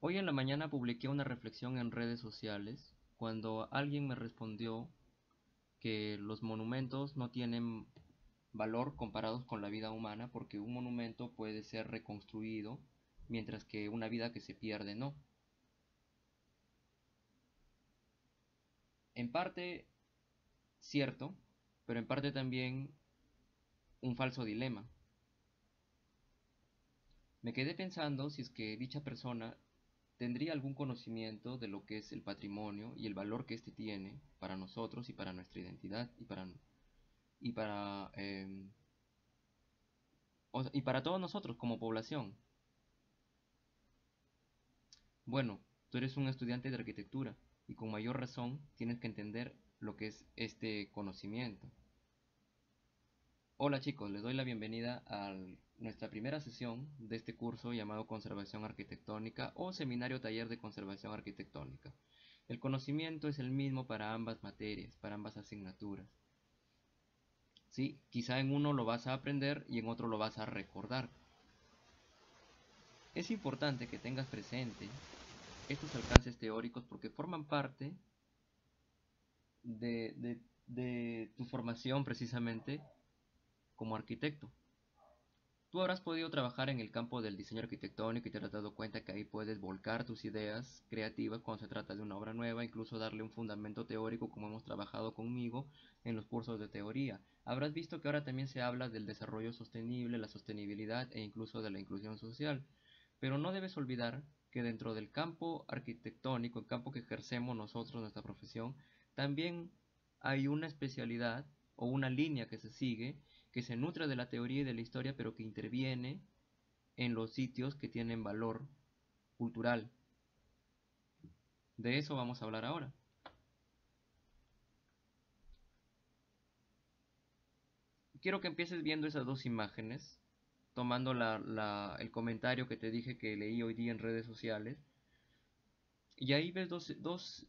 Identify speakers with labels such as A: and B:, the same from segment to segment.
A: Hoy en la mañana publiqué una reflexión en redes sociales cuando alguien me respondió que los monumentos no tienen valor comparados con la vida humana porque un monumento puede ser reconstruido mientras que una vida que se pierde no. En parte cierto, pero en parte también un falso dilema. Me quedé pensando si es que dicha persona tendría algún conocimiento de lo que es el patrimonio y el valor que éste tiene para nosotros y para nuestra identidad y para todos nosotros como población. Bueno, tú eres un estudiante de arquitectura y con mayor razón tienes que entender lo que es este conocimiento. Hola chicos, les doy la bienvenida a nuestra primera sesión de este curso llamado Conservación Arquitectónica o Seminario Taller de Conservación Arquitectónica. El conocimiento es el mismo para ambas materias, para ambas asignaturas. Sí, quizá en uno lo vas a aprender y en otro lo vas a recordar. Es importante que tengas presente estos alcances teóricos porque forman parte de tu formación precisamente como arquitecto. Tú habrás podido trabajar en el campo del diseño arquitectónico y te habrás dado cuenta que ahí puedes volcar tus ideas creativas cuando se trata de una obra nueva, incluso darle un fundamento teórico como hemos trabajado conmigo en los cursos de teoría. Habrás visto que ahora también se habla del desarrollo sostenible, la sostenibilidad e incluso de la inclusión social. Pero no debes olvidar que dentro del campo arquitectónico, el campo que ejercemos nosotros, nuestra profesión, también hay una especialidad o una línea que se sigue, que se nutre de la teoría y de la historia, pero que interviene en los sitios que tienen valor cultural. De eso vamos a hablar ahora. Quiero que empieces viendo esas dos imágenes, tomando el comentario que te dije que leí hoy día en redes sociales, y ahí ves dos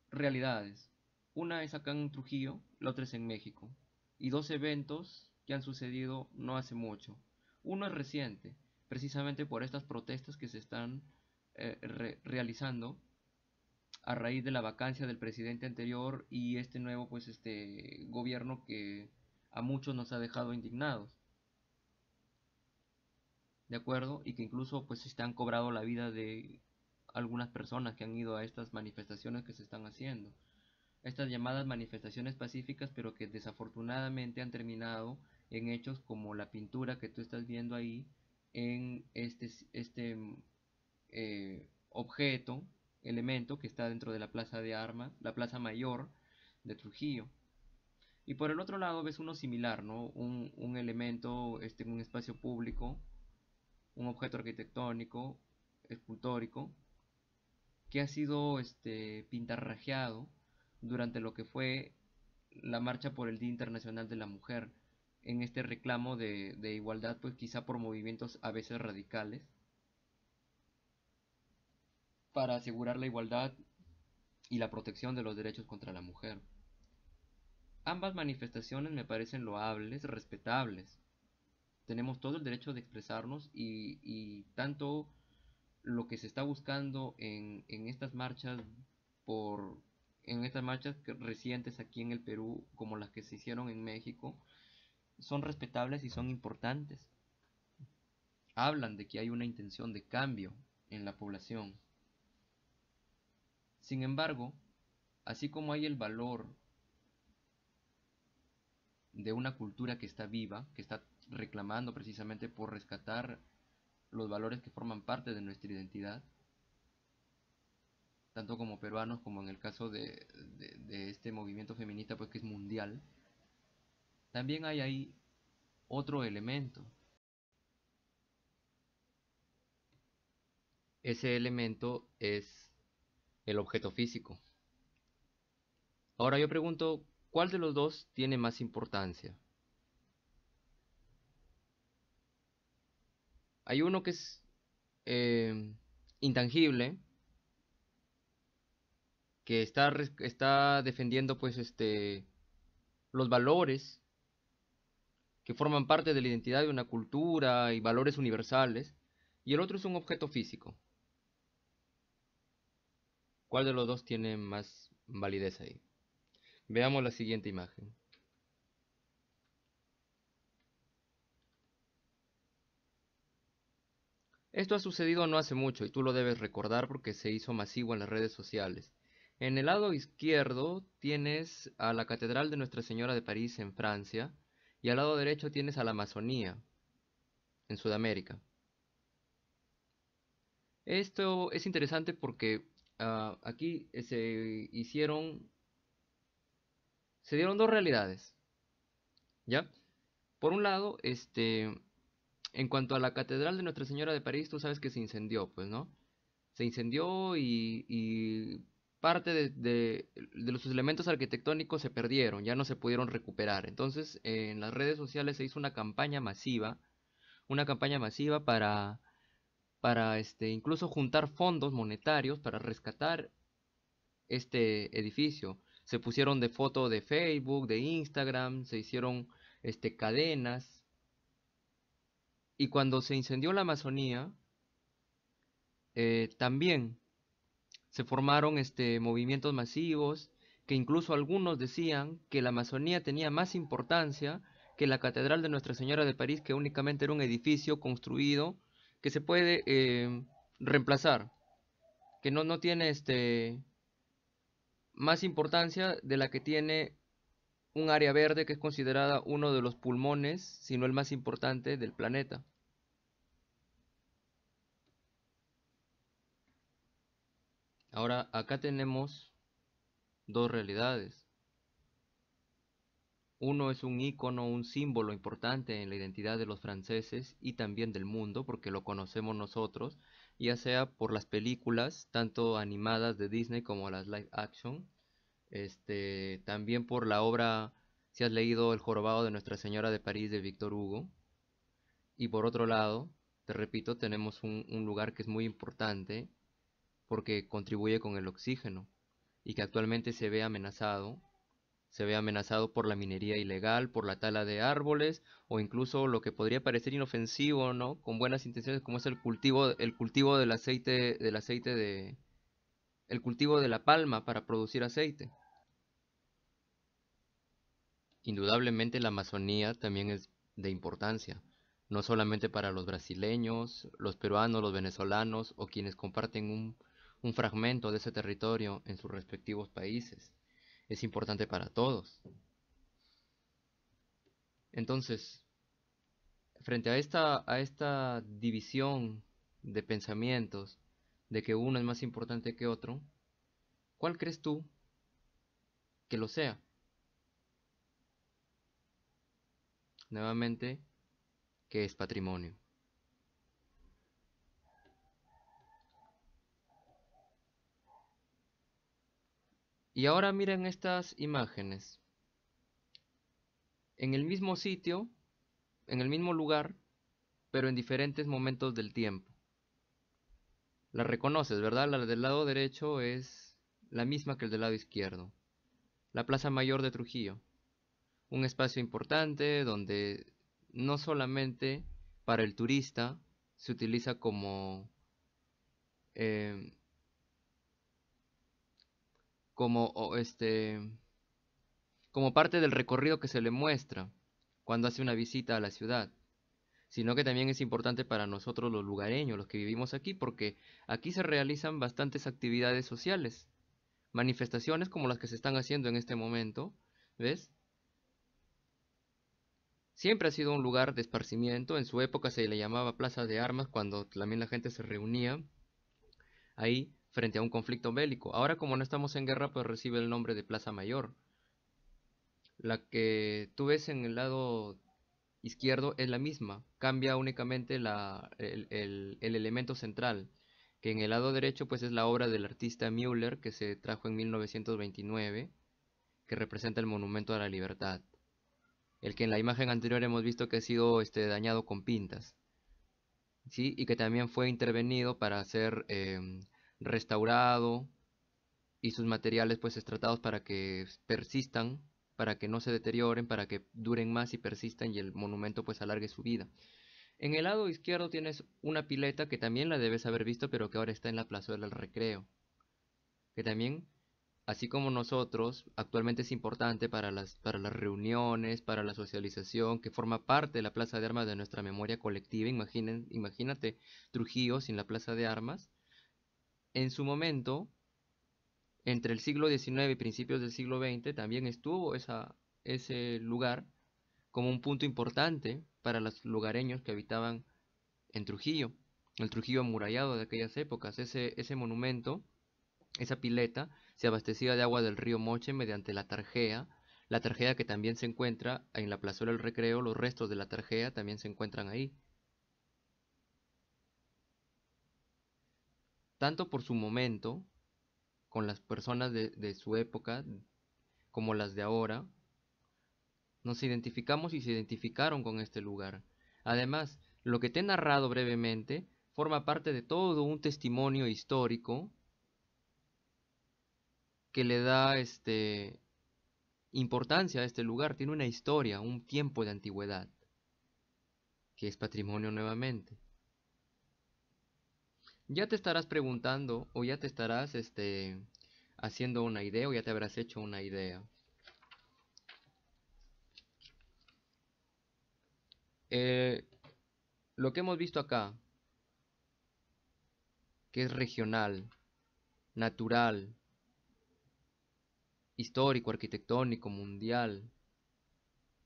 A: realidades. Una es acá en Trujillo, la otra es en México. Y dos eventos que han sucedido no hace mucho. Uno es reciente, precisamente por estas protestas que se están realizando a raíz de la vacancia del presidente anterior y este nuevo este gobierno que a muchos nos ha dejado indignados, ¿de acuerdo? Y que incluso pues se han cobrado la vida de algunas personas que han ido a estas manifestaciones que se están haciendo. Estas llamadas manifestaciones pacíficas, pero que desafortunadamente han terminado en hechos como la pintura que tú estás viendo ahí en objeto, elemento que está dentro de la plaza de armas, la plaza mayor de Trujillo. Y por el otro lado ves uno similar, ¿no? Un elemento en un espacio público, un objeto arquitectónico, escultórico, que ha sido pintarrajeado durante lo que fue la marcha por el Día Internacional de la Mujer, en este reclamo de igualdad, pues quizá por movimientos a veces radicales, para asegurar la igualdad y la protección de los derechos contra la mujer. Ambas manifestaciones me parecen loables, respetables. Tenemos todo el derecho de expresarnos y tanto lo que se está buscando en estas marchas por en estas marchas recientes aquí en el Perú como las que se hicieron en México son respetables y son importantes. Hablan de que hay una intención de cambio en la población. Sin embargo, así como hay el valor de una cultura que está viva, que está reclamando precisamente por rescatar los valores que forman parte de nuestra identidad, tanto como peruanos como en el caso de este movimiento feminista pues que es mundial, también hay ahí otro elemento. Ese elemento es el objeto físico. Ahora yo pregunto, ¿cuál de los dos tiene más importancia? Hay uno que es eh, intangible, que está defendiendo pues los valores que forman parte de la identidad de una cultura y valores universales, y el otro es un objeto físico. ¿Cuál de los dos tiene más validez ahí? Veamos la siguiente imagen. Esto ha sucedido no hace mucho y tú lo debes recordar porque se hizo masivo en las redes sociales. En el lado izquierdo tienes a la Catedral de Nuestra Señora de París en Francia y al lado derecho tienes a la Amazonía en Sudamérica. Esto es interesante porque aquí se dieron dos realidades, ¿ya? Por un lado, en cuanto a la Catedral de Nuestra Señora de París, tú sabes que se incendió, pues, ¿no? Se incendió y parte de los elementos arquitectónicos se perdieron, ya no se pudieron recuperar. Entonces, en las redes sociales se hizo una campaña masiva para incluso juntar fondos monetarios para rescatar este edificio. Se pusieron de foto de Facebook, de Instagram, se hicieron cadenas. Y cuando se incendió la Amazonía, también se formaron movimientos masivos que incluso algunos decían que la Amazonía tenía más importancia que la Catedral de Nuestra Señora de París, que únicamente era un edificio construido que se puede reemplazar, que no tiene más importancia de la que tiene un área verde que es considerada uno de los pulmones, si no el más importante del planeta. Ahora, acá tenemos dos realidades. Uno es un icono, un símbolo importante en la identidad de los franceses y también del mundo, porque lo conocemos nosotros, ya sea por las películas, tanto animadas de Disney como las live action, también por la obra, si has leído El jorobado de Nuestra Señora de París de Víctor Hugo, y por otro lado, te repito, tenemos un lugar que es muy importante porque contribuye con el oxígeno y que actualmente se ve amenazado por la minería ilegal, por la tala de árboles o incluso lo que podría parecer inofensivo, ¿no? Con buenas intenciones como es el cultivo el cultivo de la palma para producir aceite. Indudablemente la Amazonía también es de importancia, no solamente para los brasileños, los peruanos, los venezolanos o quienes comparten un fragmento de ese territorio en sus respectivos países. Es importante para todos. Entonces, frente a esta división de pensamientos, de que uno es más importante que otro, ¿cuál crees tú que lo sea? Nuevamente, que es patrimonio. Y ahora miren estas imágenes. En el mismo sitio, en el mismo lugar, pero en diferentes momentos del tiempo. La reconoces, ¿verdad? La del lado derecho es la misma que el del lado izquierdo. La Plaza Mayor de Trujillo. Un espacio importante donde no solamente para el turista se utiliza eh, como, como parte del recorrido que se le muestra cuando hace una visita a la ciudad, sino que también es importante para nosotros los lugareños, los que vivimos aquí, porque aquí se realizan bastantes actividades sociales, manifestaciones como las que se están haciendo en este momento, ¿ves? Siempre ha sido un lugar de esparcimiento, en su época se le llamaba Plaza de Armas cuando también la gente se reunía ahí frente a un conflicto bélico. Ahora como no estamos en guerra, pues recibe el nombre de Plaza Mayor. La que tú ves en el lado izquierdo es la misma, cambia únicamente el elemento central, que en el lado derecho pues es la obra del artista Müller que se trajo en 1929, que representa el Monumento a la Libertad, el que en la imagen anterior hemos visto que ha sido dañado con pintas, ¿sí? Y que también fue intervenido para ser restaurado y sus materiales pues tratados para que persistan, para que no se deterioren, para que duren más y persistan y el monumento pues alargue su vida. En el lado izquierdo tienes una pileta que también la debes haber visto, pero que ahora está en la plazuela del Recreo, que también, así como nosotros, actualmente es importante para las reuniones, para la socialización, que forma parte de la Plaza de Armas de nuestra memoria colectiva. Imagínate Trujillo sin la Plaza de Armas. En su momento, entre el siglo XIX y principios del siglo XX, también estuvo ese lugar como un punto importante para los lugareños que habitaban en Trujillo, el Trujillo amurallado de aquellas épocas. Ese monumento, esa pileta, se abastecía de agua del río Moche mediante la tarjea que también se encuentra en la plazuela del Recreo. Los restos de la tarjea también se encuentran ahí. Tanto por su momento, con las personas de su época, como las de ahora, nos identificamos y se identificaron con este lugar. Además, lo que te he narrado brevemente forma parte de todo un testimonio histórico que le da importancia a este lugar. Tiene una historia, un tiempo de antigüedad, que es patrimonio nuevamente. Ya te estarás preguntando o ya te estarás haciendo una idea o ya te habrás hecho una idea. Eh, lo que hemos visto acá, que es regional, natural, histórico, arquitectónico, mundial,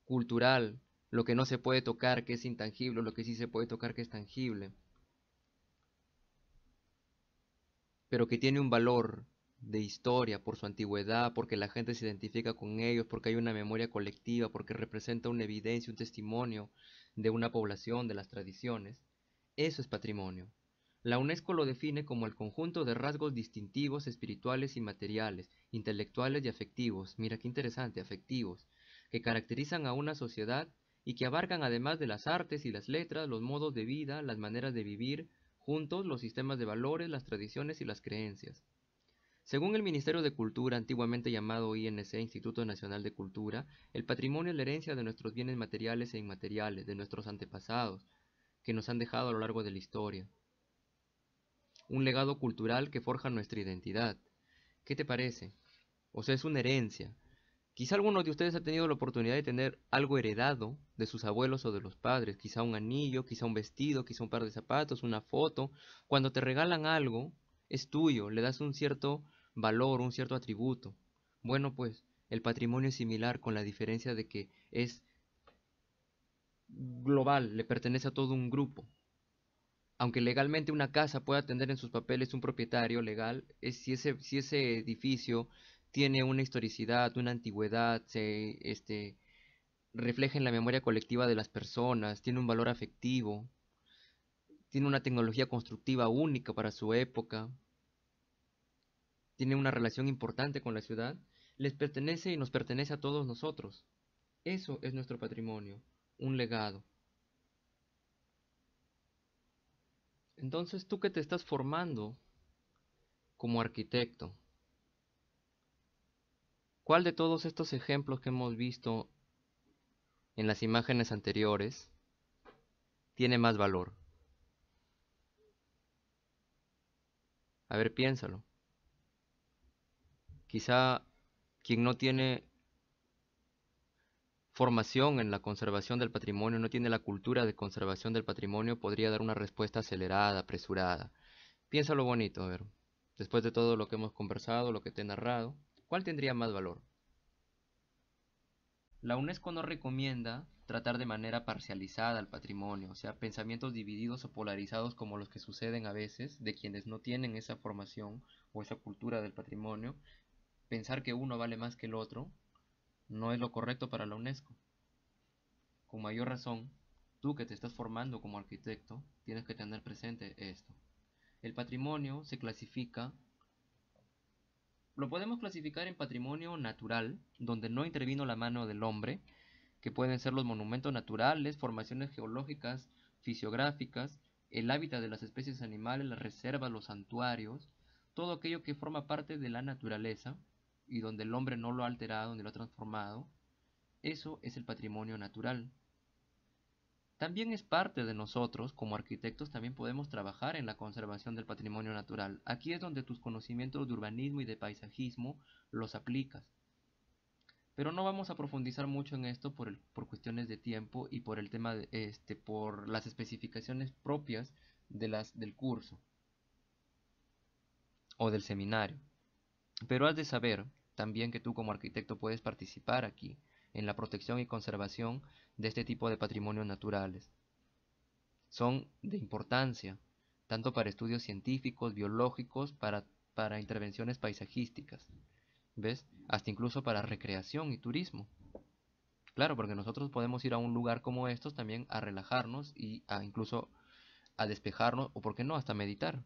A: cultural, lo que no se puede tocar, que es intangible, lo que sí se puede tocar, que es tangible, pero que tiene un valor de historia por su antigüedad, porque la gente se identifica con ellos, porque hay una memoria colectiva, porque representa una evidencia, un testimonio de una población, de las tradiciones. Eso es patrimonio. La UNESCO lo define como el conjunto de rasgos distintivos espirituales y materiales, intelectuales y afectivos, mira qué interesante, afectivos, que caracterizan a una sociedad y que abarcan, además de las artes y las letras, los modos de vida, las maneras de vivir, juntos los sistemas de valores, las tradiciones y las creencias. Según el Ministerio de Cultura, antiguamente llamado INC, Instituto Nacional de Cultura, el patrimonio es la herencia de nuestros bienes materiales e inmateriales, de nuestros antepasados, que nos han dejado a lo largo de la historia. Un legado cultural que forja nuestra identidad. ¿Qué te parece? O sea, es una herencia. Quizá alguno de ustedes ha tenido la oportunidad de tener algo heredado de sus abuelos o de los padres, quizá un anillo, quizá un vestido, quizá un par de zapatos, una foto. Cuando te regalan algo, es tuyo, le das un cierto valor, un cierto atributo. Bueno, pues el patrimonio es similar, con la diferencia de que es global, le pertenece a todo un grupo. Aunque legalmente una casa pueda tener en sus papeles un propietario legal, es si ese edificio tiene una historicidad, una antigüedad, refleja en la memoria colectiva de las personas, tiene un valor afectivo, tiene una tecnología constructiva única para su época, tiene una relación importante con la ciudad, les pertenece y nos pertenece a todos nosotros. Eso es nuestro patrimonio, un legado. Entonces, tú que te estás formando como arquitecto, ¿cuál de todos estos ejemplos que hemos visto en las imágenes anteriores tiene más valor? A ver, piénsalo. Quizá quien no tiene formación en la conservación del patrimonio, no tiene la cultura de conservación del patrimonio, podría dar una respuesta acelerada, apresurada. Piénsalo bonito, a ver. Después de todo lo que hemos conversado, lo que te he narrado, ¿cuál tendría más valor? La UNESCO no recomienda tratar de manera parcializada al patrimonio, o sea, pensamientos divididos o polarizados como los que suceden a veces de quienes no tienen esa formación o esa cultura del patrimonio. Pensar que uno vale más que el otro no es lo correcto para la UNESCO. Con mayor razón, tú que te estás formando como arquitecto, tienes que tener presente esto. El patrimonio se clasifica, lo podemos clasificar en patrimonio natural, donde no intervino la mano del hombre, que pueden ser los monumentos naturales, formaciones geológicas, fisiográficas, el hábitat de las especies animales, las reservas, los santuarios, todo aquello que forma parte de la naturaleza y donde el hombre no lo ha alterado ni lo ha transformado. Eso es el patrimonio natural. También es parte de nosotros, como arquitectos, también podemos trabajar en la conservación del patrimonio natural. Aquí es donde tus conocimientos de urbanismo y de paisajismo los aplicas. Pero no vamos a profundizar mucho en esto por cuestiones de tiempo y por el tema por las especificaciones propias del curso o del seminario. Pero has de saber también que tú como arquitecto puedes participar aquí en la protección y conservación de este tipo de patrimonios naturales. Son de importancia, tanto para estudios científicos, biológicos, para intervenciones paisajísticas, ¿ves? Hasta incluso para recreación y turismo. Claro, porque nosotros podemos ir a un lugar como estos también a relajarnos y a incluso a despejarnos o, por qué no, hasta meditar.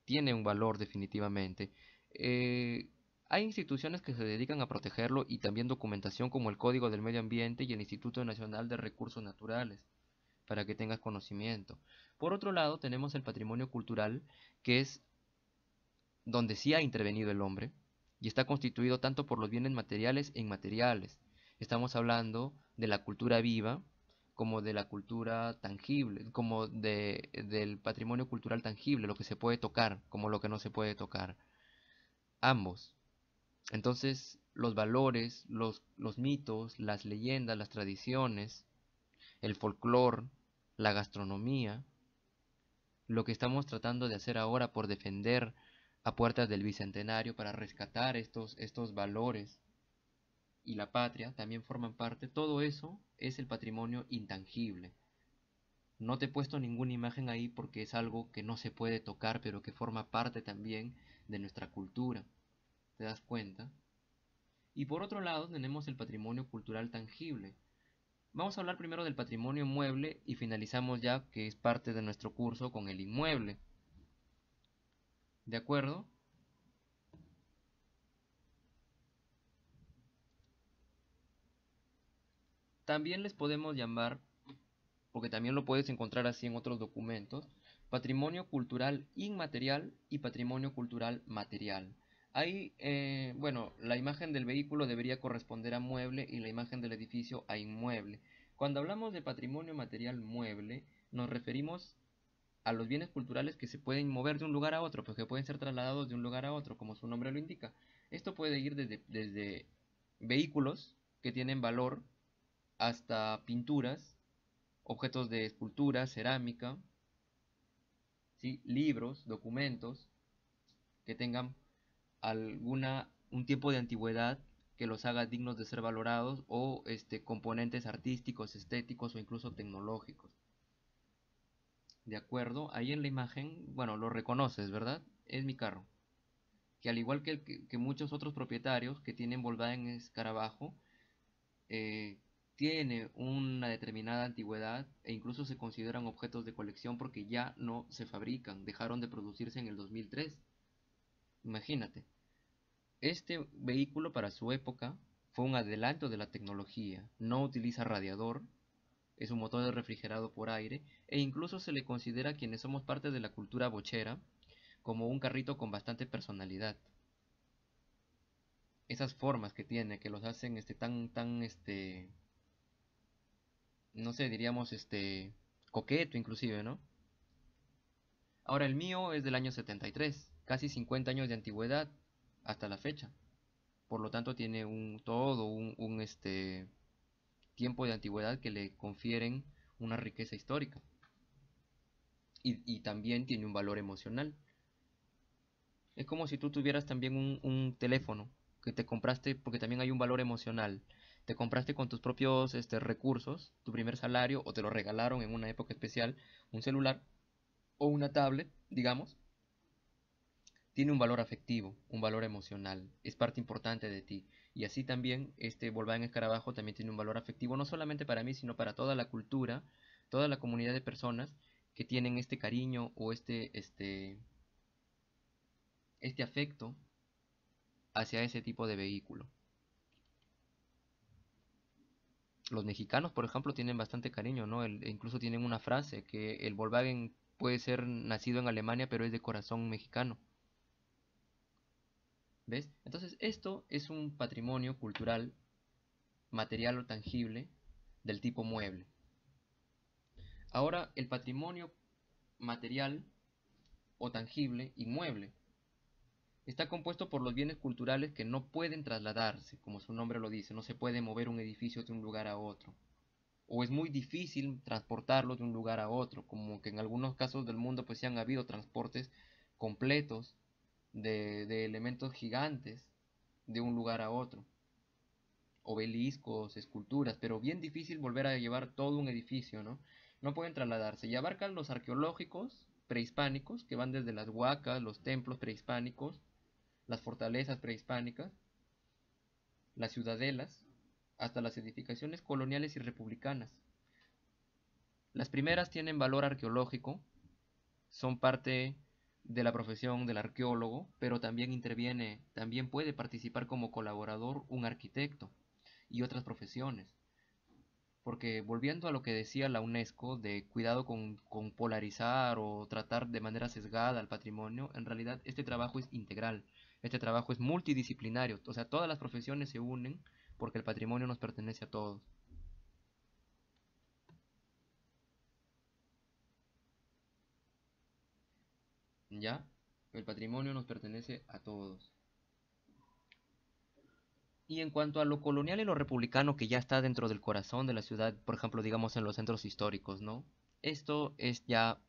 A: Tiene un valor definitivamente. Eh, Hay instituciones que se dedican a protegerlo y también documentación como el Código del Medio Ambiente y el Instituto Nacional de Recursos Naturales, para que tengas conocimiento. Por otro lado, tenemos el patrimonio cultural, que es donde sí ha intervenido el hombre y está constituido tanto por los bienes materiales e inmateriales. Estamos hablando de la cultura viva como de la cultura tangible, del patrimonio cultural tangible, lo que se puede tocar como lo que no se puede tocar. Ambos. Entonces, los valores, los mitos, las leyendas, las tradiciones, el folclore, la gastronomía, lo que estamos tratando de hacer ahora por defender a puertas del bicentenario para rescatar estos valores y la patria también forman parte, todo eso es el patrimonio intangible. No te he puesto ninguna imagen ahí porque es algo que no se puede tocar, pero que forma parte también de nuestra cultura. ¿Te das cuenta? Y por otro lado tenemos el patrimonio cultural tangible. Vamos a hablar primero del patrimonio mueble y finalizamos ya, que es parte de nuestro curso, con el inmueble. ¿De acuerdo? También les podemos llamar, porque también lo puedes encontrar así en otros documentos, patrimonio cultural inmaterial y patrimonio cultural material. Ahí, bueno, la imagen del vehículo debería corresponder a mueble y la imagen del edificio a inmueble. Cuando hablamos de patrimonio material mueble, nos referimos a los bienes culturales que se pueden mover de un lugar a otro, pues que pueden ser trasladados de un lugar a otro, como su nombre lo indica. Esto puede ir desde vehículos que tienen valor hasta pinturas, objetos de escultura, cerámica, ¿sí? Libros, documentos que tengan un tiempo de antigüedad que los haga dignos de ser valorados o componentes artísticos, estéticos o incluso tecnológicos. ¿De acuerdo? Ahí en la imagen, bueno, lo reconoces, ¿verdad? Es mi carro. Que al igual que muchos otros propietarios que tienen Volkswagen Escarabajo, eh, tiene una determinada antigüedad e incluso se consideran objetos de colección porque ya no se fabrican, dejaron de producirse en el 2003. Imagínate, este vehículo para su época fue un adelanto de la tecnología, no utiliza radiador, es un motor refrigerado por aire e incluso se le considera a quienes somos parte de la cultura bochera como un carrito con bastante personalidad. Esas formas que tiene, que los hacen no sé, diríamos coqueto inclusive, ¿no? Ahora el mío es del año 73, casi 50 años de antigüedad hasta la fecha. Por lo tanto tiene un tiempo de antigüedad que le confieren una riqueza histórica. Y también tiene un valor emocional. Es como si tú tuvieras también un teléfono que te compraste, porque también hay un valor emocional. Te compraste con tus propios recursos, tu primer salario, o te lo regalaron en una época especial, un celular o una tablet, digamos, tiene un valor afectivo, un valor emocional, es parte importante de ti. Y así también este Volkswagen Escarabajo también tiene un valor afectivo, no solamente para mí, sino para toda la cultura, toda la comunidad de personas que tienen este cariño o este afecto hacia ese tipo de vehículo. Los mexicanos, por ejemplo, tienen bastante cariño, ¿no? Incluso tienen una frase que el Volkswagen puede ser nacido en Alemania, pero es de corazón mexicano. ¿Ves? Entonces, esto es un patrimonio cultural, material o tangible del tipo mueble. Ahora, el patrimonio material o tangible, inmueble, está compuesto por los bienes culturales que no pueden trasladarse, como su nombre lo dice, no se puede mover un edificio de un lugar a otro, o es muy difícil transportarlo de un lugar a otro, como que en algunos casos del mundo pues sí han habido transportes completos de elementos gigantes de un lugar a otro, obeliscos, esculturas, pero bien difícil volver a llevar todo un edificio, ¿no? No pueden trasladarse. Y abarcan los arqueológicos prehispánicos, que van desde las huacas, los templos prehispánicos, las fortalezas prehispánicas, las ciudadelas, hasta las edificaciones coloniales y republicanas. Las primeras tienen valor arqueológico, son parte de la profesión del arqueólogo, pero también puede participar como colaborador un arquitecto y otras profesiones. Porque volviendo a lo que decía la UNESCO de cuidado con polarizar o tratar de manera sesgada al patrimonio, en realidad este trabajo es integral, este trabajo es multidisciplinario, o sea, todas las profesiones se unen porque el patrimonio nos pertenece a todos. ¿Ya? El patrimonio nos pertenece a todos. Y en cuanto a lo colonial y lo republicano que ya está dentro del corazón de la ciudad, por ejemplo, digamos en los centros históricos, ¿no? Esto es ya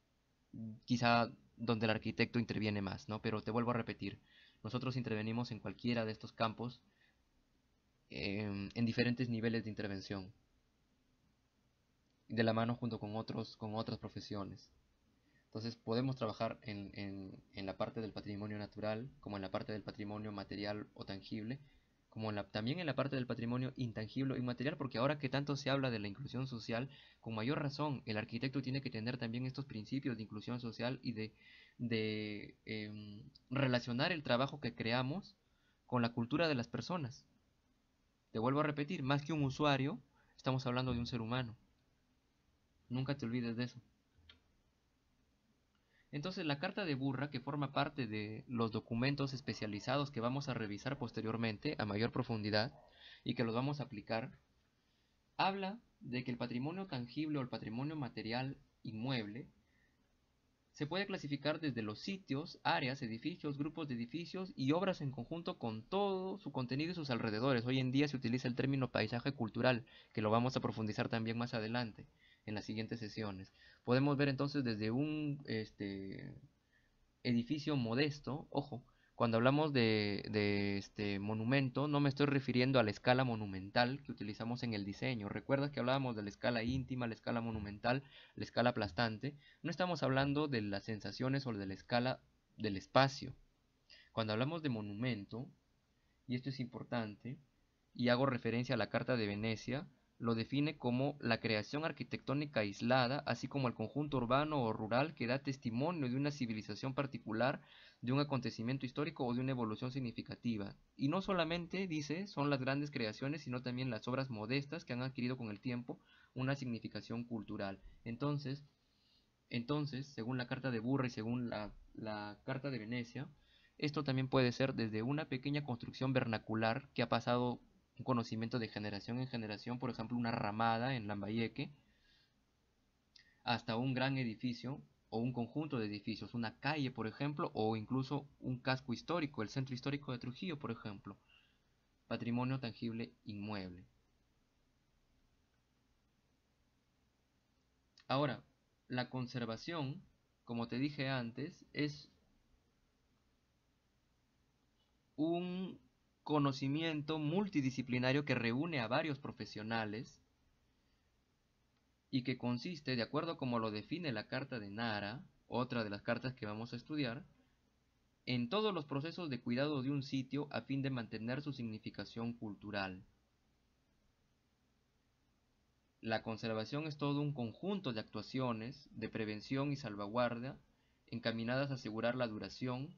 A: quizá donde el arquitecto interviene más, ¿no? Pero te vuelvo a repetir, nosotros intervenimos en cualquiera de estos campos en diferentes niveles de intervención, de la mano junto con otras profesiones. Entonces podemos trabajar en la parte del patrimonio natural, como en la parte del patrimonio material o tangible, como también en la parte del patrimonio intangible o inmaterial, porque ahora que tanto se habla de la inclusión social, con mayor razón el arquitecto tiene que tener también estos principios de inclusión social y de relacionar el trabajo que creamos con la cultura de las personas. Te vuelvo a repetir, más que un usuario, estamos hablando de un ser humano. Nunca te olvides de eso. Entonces la carta de Burra, que forma parte de los documentos especializados que vamos a revisar posteriormente a mayor profundidad y que los vamos a aplicar, habla de que el patrimonio tangible o el patrimonio material inmueble se puede clasificar desde los sitios, áreas, edificios, grupos de edificios y obras en conjunto con todo su contenido y sus alrededores. Hoy en día se utiliza el término paisaje cultural, que lo vamos a profundizar también más adelante, en las siguientes sesiones. Podemos ver entonces desde un edificio modesto, ojo, cuando hablamos de este monumento, no me estoy refiriendo a la escala monumental que utilizamos en el diseño. Recuerda que hablábamos de la escala íntima, la escala monumental, la escala aplastante. No estamos hablando de las sensaciones o de la escala del espacio. Cuando hablamos de monumento, y esto es importante, y hago referencia a la Carta de Venecia, lo define como la creación arquitectónica aislada, así como el conjunto urbano o rural que da testimonio de una civilización particular, de un acontecimiento histórico o de una evolución significativa. Y no solamente, dice, son las grandes creaciones, sino también las obras modestas que han adquirido con el tiempo una significación cultural. Entonces, según la Carta de Burra y según la Carta de Venecia, esto también puede ser desde una pequeña construcción vernacular que ha pasado un conocimiento de generación en generación, por ejemplo, una ramada en Lambayeque, hasta un gran edificio o un conjunto de edificios, una calle, por ejemplo, o incluso un casco histórico, el centro histórico de Trujillo, por ejemplo, patrimonio tangible inmueble. Ahora, la conservación, como te dije antes, es un conocimiento multidisciplinario que reúne a varios profesionales y que consiste, de acuerdo como lo define la Carta de Nara, otra de las cartas que vamos a estudiar, en todos los procesos de cuidado de un sitio a fin de mantener su significación cultural. La conservación es todo un conjunto de actuaciones de prevención y salvaguardia encaminadas a asegurar la duración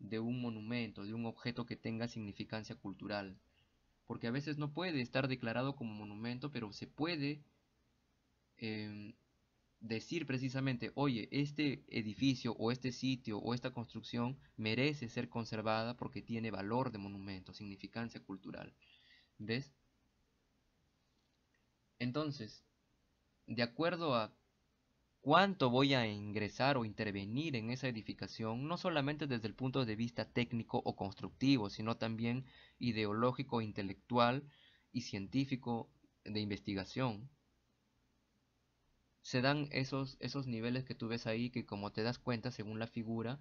A: de un monumento, de un objeto que tenga significancia cultural, porque a veces no puede estar declarado como monumento, pero se puede eh, decir precisamente, oye, este edificio o este sitio o esta construcción merece ser conservada porque tiene valor de monumento, significancia cultural. ¿Ves? Entonces, de acuerdo a cuánto voy a ingresar o intervenir en esa edificación, no solamente desde el punto de vista técnico o constructivo, sino también ideológico, intelectual y científico de investigación. Se dan esos niveles que tú ves ahí, que como te das cuenta, según la figura,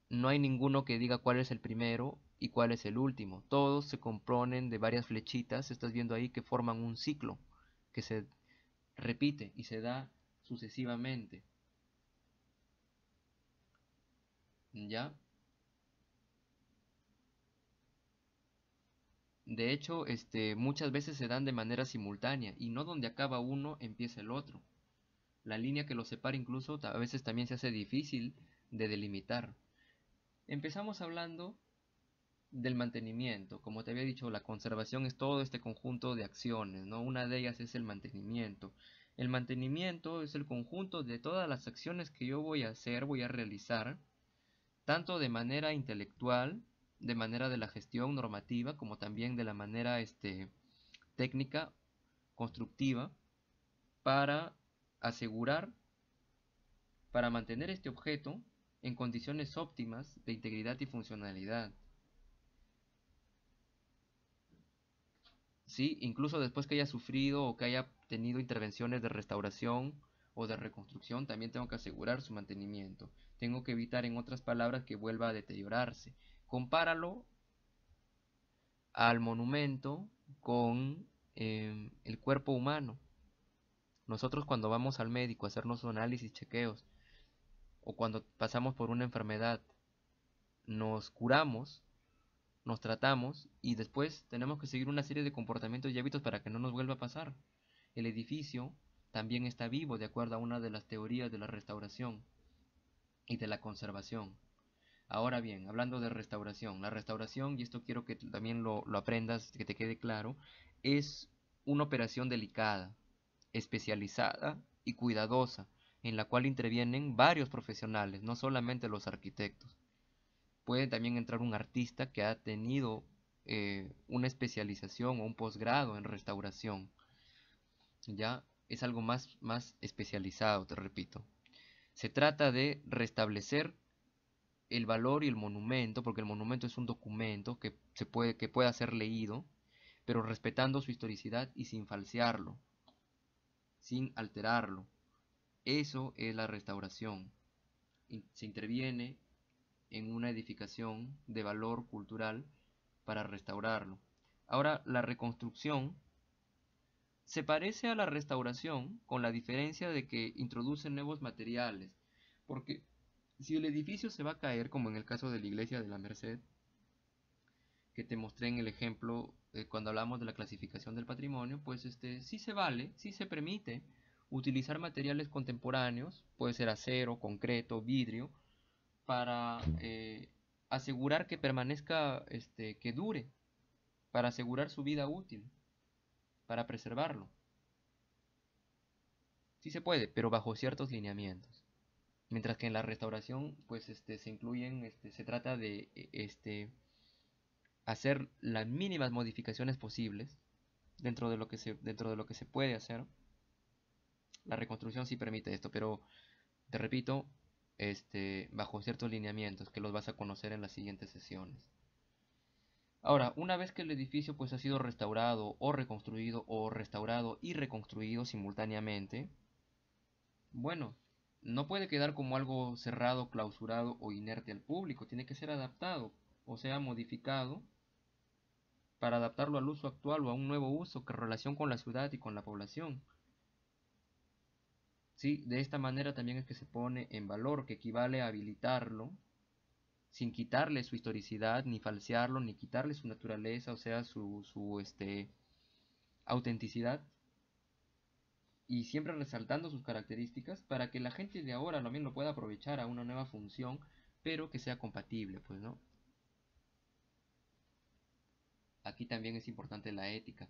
A: no hay ninguno que diga cuál es el primero y cuál es el último. Todos se componen de varias flechitas, estás viendo ahí, que forman un ciclo que se repite y se da sucesivamente. ¿Ya? De hecho, muchas veces se dan de manera simultánea y no donde acaba uno empieza el otro. La línea que los separa incluso a veces también se hace difícil de delimitar. Empezamos hablando del mantenimiento. Como te había dicho, la conservación es todo este conjunto de acciones, ¿no? Una de ellas es el mantenimiento. El mantenimiento es el conjunto de todas las acciones que yo voy a hacer, voy a realizar, tanto de manera intelectual, de manera de la gestión normativa, como también de la manera técnica, constructiva, para asegurar, para mantener este objeto en condiciones óptimas de integridad y funcionalidad. ¿Sí? Incluso después que haya sufrido o que haya tenido intervenciones de restauración o de reconstrucción, también tengo que asegurar su mantenimiento. Tengo que evitar, en otras palabras, que vuelva a deteriorarse. Compáralo al monumento con el cuerpo humano. Nosotros cuando vamos al médico a hacernos análisis, chequeos, o cuando pasamos por una enfermedad, nos curamos, nos tratamos y después tenemos que seguir una serie de comportamientos y hábitos para que no nos vuelva a pasar. El edificio también está vivo de acuerdo a una de las teorías de la restauración y de la conservación. Ahora bien, hablando de restauración, la restauración, y esto quiero que también lo aprendas, que te quede claro, es una operación delicada, especializada y cuidadosa, en la cual intervienen varios profesionales, no solamente los arquitectos. Puede también entrar un artista que ha tenido una especialización o un posgrado en restauración. Ya es algo más especializado, te repito. Se trata de restablecer el valor y el monumento, porque el monumento es un documento que pueda ser leído, pero respetando su historicidad y sin falsearlo, sin alterarlo. Eso es la restauración. Se interviene en una edificación de valor cultural para restaurarlo. Ahora, la reconstrucción se parece a la restauración con la diferencia de que introduce nuevos materiales, porque si el edificio se va a caer, como en el caso de la iglesia de la Merced, que te mostré en el ejemplo cuando hablamos de la clasificación del patrimonio, pues sí se vale, sí se permite utilizar materiales contemporáneos, puede ser acero, concreto, vidrio, para asegurar que permanezca, que dure, para asegurar su vida útil, para preservarlo. Sí se puede, pero bajo ciertos lineamientos. Mientras que en la restauración, pues se incluyen, se trata de hacer las mínimas modificaciones posibles dentro de lo que se puede hacer. La reconstrucción sí permite esto, pero te repito, bajo ciertos lineamientos que los vas a conocer en las siguientes sesiones. Ahora, una vez que el edificio pues ha sido restaurado o restaurado y reconstruido simultáneamente, bueno, no puede quedar como algo cerrado, clausurado o inerte al público, tiene que ser adaptado, o sea, modificado para adaptarlo al uso actual o a un nuevo uso que relación con la ciudad y con la población. Sí, de esta manera también es que se pone en valor, que equivale a habilitarlo sin quitarle su historicidad, ni falsearlo, ni quitarle su naturaleza, o sea, su autenticidad, y siempre resaltando sus características para que la gente de ahora también lo pueda aprovechar a una nueva función, pero que sea compatible, pues, ¿no? Aquí también es importante la ética.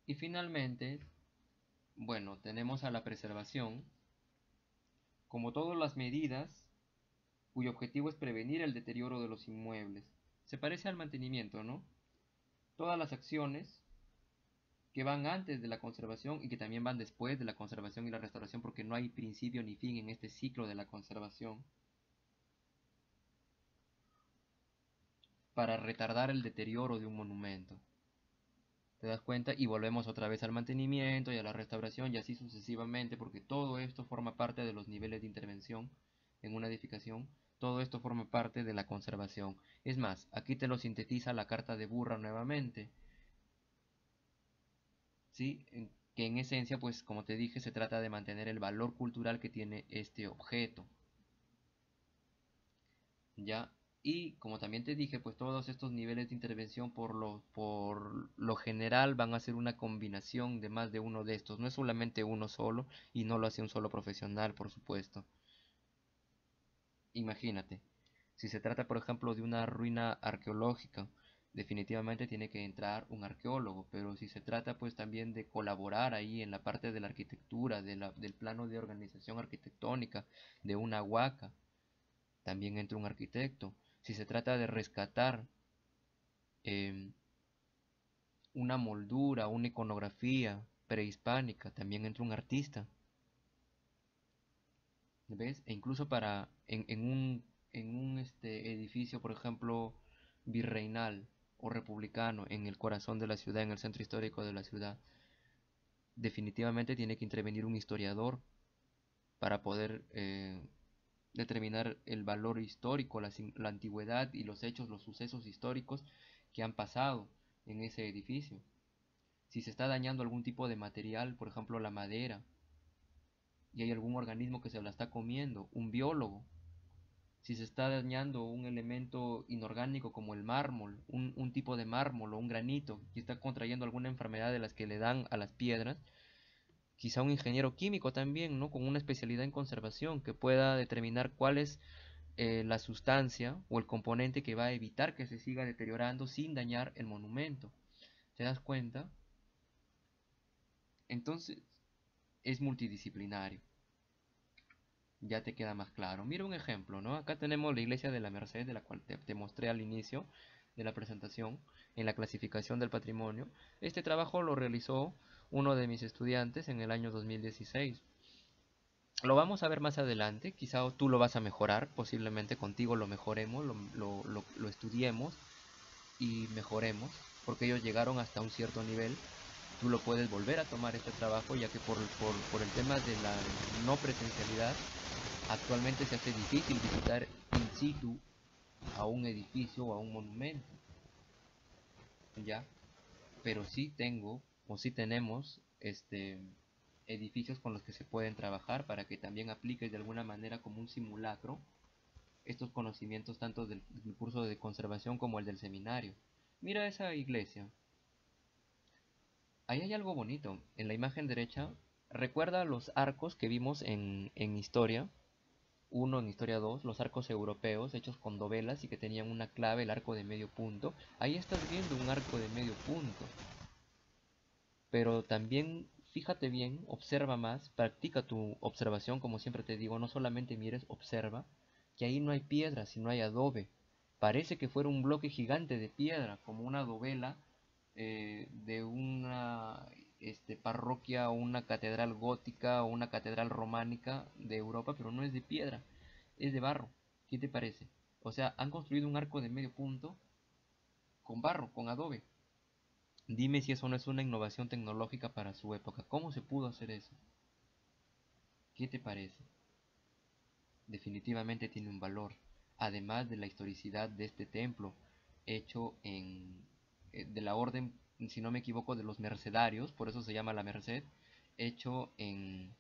A: Y finalmente, bueno, tenemos a la preservación, como todas las medidas cuyo objetivo es prevenir el deterioro de los inmuebles. Se parece al mantenimiento, ¿no? Todas las acciones que van antes de la conservación y que también van después de la conservación y la restauración, porque no hay principio ni fin en este ciclo de la conservación, para retardar el deterioro de un monumento. ¿Te das cuenta? Y volvemos otra vez al mantenimiento y a la restauración y así sucesivamente, porque todo esto forma parte de los niveles de intervención en una edificación. Todo esto forma parte de la conservación. Es más, aquí te lo sintetiza la carta de Burra nuevamente, ¿sí? Que en esencia, pues como te dije, se trata de mantener el valor cultural que tiene este objeto, ¿ya? Y como también te dije, pues todos estos niveles de intervención por lo general van a ser una combinación de más de uno de estos. No es solamente uno solo y no lo hace un solo profesional, por supuesto. Imagínate, si se trata, por ejemplo, de una ruina arqueológica, definitivamente tiene que entrar un arqueólogo, pero si se trata pues también de colaborar ahí en la parte de la arquitectura, del plano de organización arquitectónica, de una huaca, también entra un arquitecto. Si se trata de rescatar em, una moldura, una iconografía prehispánica, también entra un artista, ¿ves? E incluso para en un edificio, por ejemplo, virreinal o republicano en el corazón de la ciudad, en el centro histórico de la ciudad, definitivamente tiene que intervenir un historiador para poder determinar el valor histórico, la antigüedad y los hechos, los sucesos históricos que han pasado en ese edificio. Si se está dañando algún tipo de material, por ejemplo la madera, y hay algún organismo que se la está comiendo, un biólogo. Si se está dañando un elemento inorgánico como el mármol, un tipo de mármol o un granito, y está contrayendo alguna enfermedad de las que le dan a las piedras, quizá un ingeniero químico también, ¿no? Con una especialidad en conservación que pueda determinar cuál es la sustancia o el componente que va a evitar que se siga deteriorando sin dañar el monumento. ¿Te das cuenta? Entonces es multidisciplinario. Ya te queda más claro. Mira un ejemplo, ¿no? Acá tenemos la iglesia de la Merced, de la cual te mostré al inicio de la presentación, en la clasificación del patrimonio. Este trabajo lo realizó uno de mis estudiantes en el año 2016. Lo vamos a ver más adelante, quizá tú lo vas a mejorar, posiblemente contigo lo mejoremos, lo estudiemos y mejoremos, porque ellos llegaron hasta un cierto nivel. Tú lo puedes volver a tomar este trabajo, ya que por el tema de la no presencialidad, actualmente se hace difícil visitar in situ a un edificio o a un monumento, ¿ya? Pero sí tengo o sí tenemos edificios con los que se pueden trabajar para que también apliques de alguna manera como un simulacro estos conocimientos tanto del curso de conservación como el del seminario. Mira esa iglesia. Ahí hay algo bonito. En la imagen derecha, recuerda los arcos que vimos en historia, uno en Historia 2, los arcos europeos hechos con dovelas y que tenían una clave, el arco de medio punto. Ahí estás viendo un arco de medio punto. Pero también fíjate bien, observa más, practica tu observación, como siempre te digo, no solamente mires, observa, que ahí no hay piedra, sino hay adobe. Parece que fuera un bloque gigante de piedra, como una dovela de una parroquia o una catedral gótica o una catedral románica de Europa, pero no es de piedra, es de barro. ¿Qué te parece? O sea, han construido un arco de medio punto con barro, con adobe. Dime si eso no es una innovación tecnológica para su época. ¿Cómo se pudo hacer eso? ¿Qué te parece? Definitivamente tiene un valor, además de la historicidad de este templo, hecho de la orden, si no me equivoco, de los mercedarios, por eso se llama la Merced, hecho en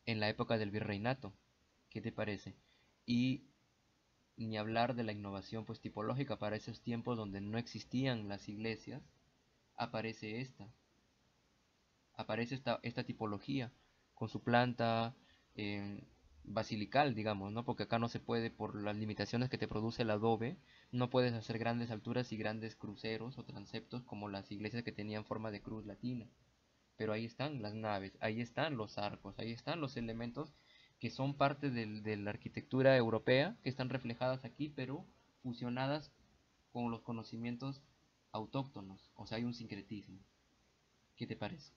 A: la época del virreinato. ¿Qué te parece? Y ni hablar de la innovación pues tipológica para esos tiempos donde no existían las iglesias, aparece esta tipología con su planta eh, basilical, digamos, ¿no? Porque acá no se puede, por las limitaciones que te produce el adobe, no puedes hacer grandes alturas y grandes cruceros o transeptos como las iglesias que tenían forma de cruz latina. Pero ahí están las naves, ahí están los arcos, ahí están los elementos que son parte de la arquitectura europea, que están reflejadas aquí, pero fusionadas con los conocimientos autóctonos, o sea, hay un sincretismo. ¿Qué te parece?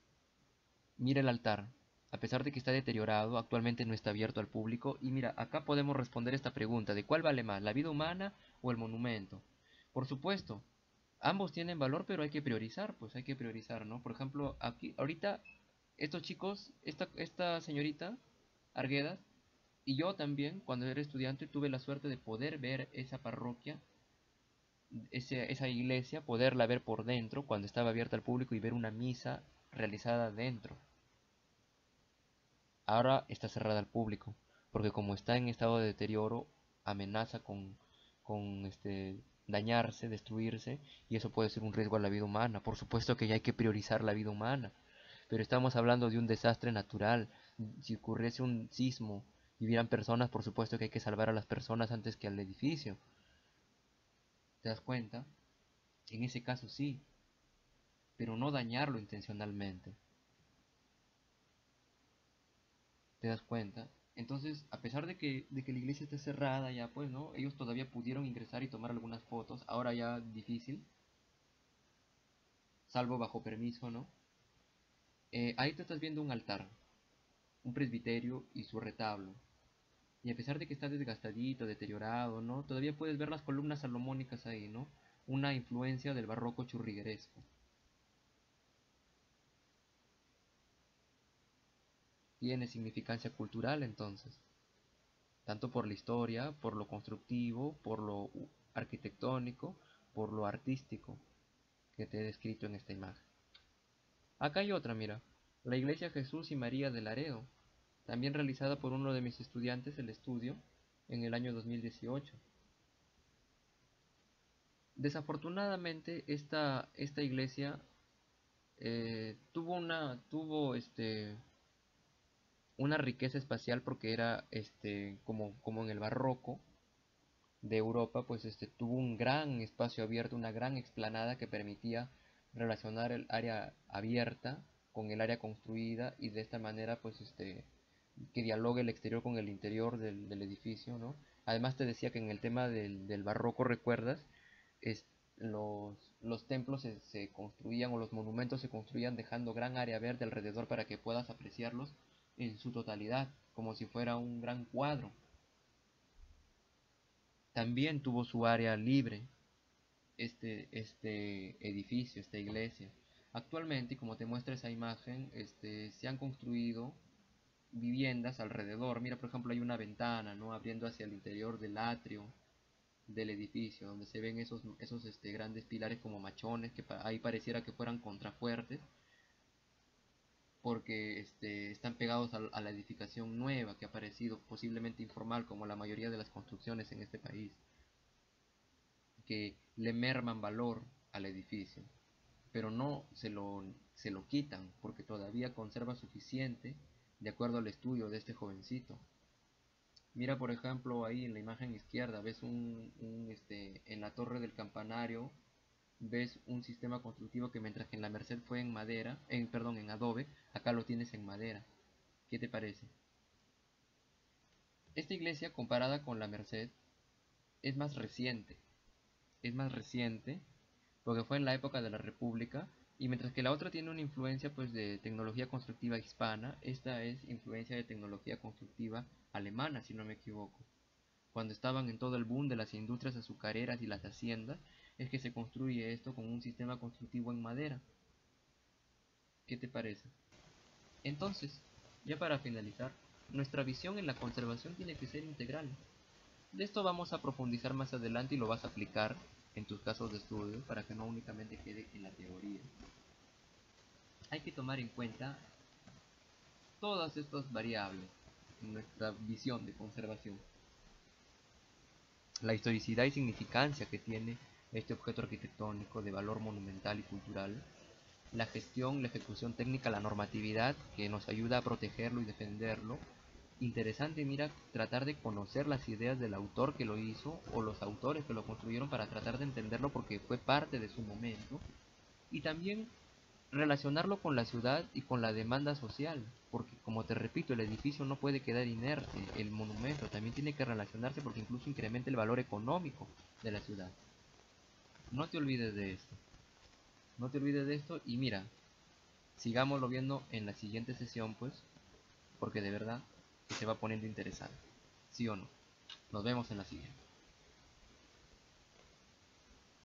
A: Mira el altar. A pesar de que está deteriorado, actualmente no está abierto al público. Y mira, acá podemos responder esta pregunta de cuál vale más, la vida humana o el monumento. Por supuesto, ambos tienen valor, pero hay que priorizar, pues hay que priorizar, ¿no? Por ejemplo, aquí, ahorita, estos chicos, esta señorita, Arguedas, y yo también, cuando era estudiante, tuve la suerte de poder ver esa parroquia, esa iglesia, poderla ver por dentro, cuando estaba abierta al público y ver una misa realizada dentro. Ahora está cerrada al público, porque como está en estado de deterioro, amenaza con dañarse, destruirse, y eso puede ser un riesgo a la vida humana. Por supuesto que ya hay que priorizar la vida humana, pero estamos hablando de un desastre natural. Si ocurriese un sismo y hubieran personas, por supuesto que hay que salvar a las personas antes que al edificio. ¿Te das cuenta? En ese caso sí, pero no dañarlo intencionalmente. ¿Te das cuenta? Entonces, a pesar de que la iglesia esté cerrada ya, pues, ¿no? Ellos todavía pudieron ingresar y tomar algunas fotos, ahora ya difícil, salvo bajo permiso, ¿no? Ahí te estás viendo un altar, un presbiterio y su retablo. Y a pesar de que está desgastadito, deteriorado, ¿no? Todavía puedes ver las columnas salomónicas ahí, ¿no? Una influencia del barroco churrigueresco. Tiene significancia cultural entonces, tanto por la historia, por lo constructivo, por lo arquitectónico, por lo artístico que te he descrito en esta imagen. Acá hay otra, mira, la Iglesia Jesús y María de Laredo, también realizada por uno de mis estudiantes el estudio en el año 2018. Desafortunadamente esta iglesia tuvo una riqueza espacial porque era como en el barroco de Europa, pues tuvo un gran espacio abierto, una gran explanada que permitía relacionar el área abierta con el área construida y de esta manera pues que dialogue el exterior con el interior del edificio, ¿no? Además te decía que en el tema del barroco, ¿recuerdas? Es, los templos se construían o los monumentos se construían dejando gran área verde alrededor para que puedas apreciarlos en su totalidad, como si fuera un gran cuadro. También tuvo su área libre este edificio, esta iglesia. Actualmente, como te muestra esa imagen, se han construido viviendas alrededor. Mira, por ejemplo, hay una ventana, ¿no? Abriendo hacia el interior del atrio del edificio, donde se ven esos grandes pilares como machones, que ahí pareciera que fueran contrafuertes, porque están pegados a la edificación nueva que ha aparecido, posiblemente informal, como la mayoría de las construcciones en este país, que le merman valor al edificio, pero no se lo quitan, porque todavía conserva suficiente, de acuerdo al estudio de este jovencito. Mira, por ejemplo, ahí en la imagen izquierda, ves en la torre del campanario, ves un sistema constructivo que mientras que en la Merced fue en madera, perdón, en adobe, acá lo tienes en madera. ¿Qué te parece? Esta iglesia, comparada con la Merced, es más reciente, porque fue en la época de la República, y mientras que la otra tiene una influencia pues de tecnología constructiva hispana, esta es influencia de tecnología constructiva alemana, si no me equivoco. Cuando estaban en todo el boom de las industrias azucareras y las haciendas, es que se construye esto con un sistema constructivo en madera. ¿Qué te parece? Entonces, ya para finalizar, nuestra visión en la conservación tiene que ser integral. De esto vamos a profundizar más adelante y lo vas a aplicar en tus casos de estudio para que no únicamente quede en la teoría. Hay que tomar en cuenta todas estas variables en nuestra visión de conservación. La historicidad y significancia que tiene este objeto arquitectónico de valor monumental y cultural, la gestión, la ejecución técnica, la normatividad que nos ayuda a protegerlo y defenderlo. Interesante, mira, tratar de conocer las ideas del autor que lo hizo o los autores que lo construyeron para tratar de entenderlo porque fue parte de su momento. Y también relacionarlo con la ciudad y con la demanda social, porque como te repito, el edificio no puede quedar inerte, el monumento también tiene que relacionarse porque incluso incrementa el valor económico de la ciudad. No te olvides de esto, no te olvides de esto y mira, sigámoslo viendo en la siguiente sesión, pues, porque de verdad que se va poniendo interesante. ¿Sí o no? Nos vemos en la siguiente.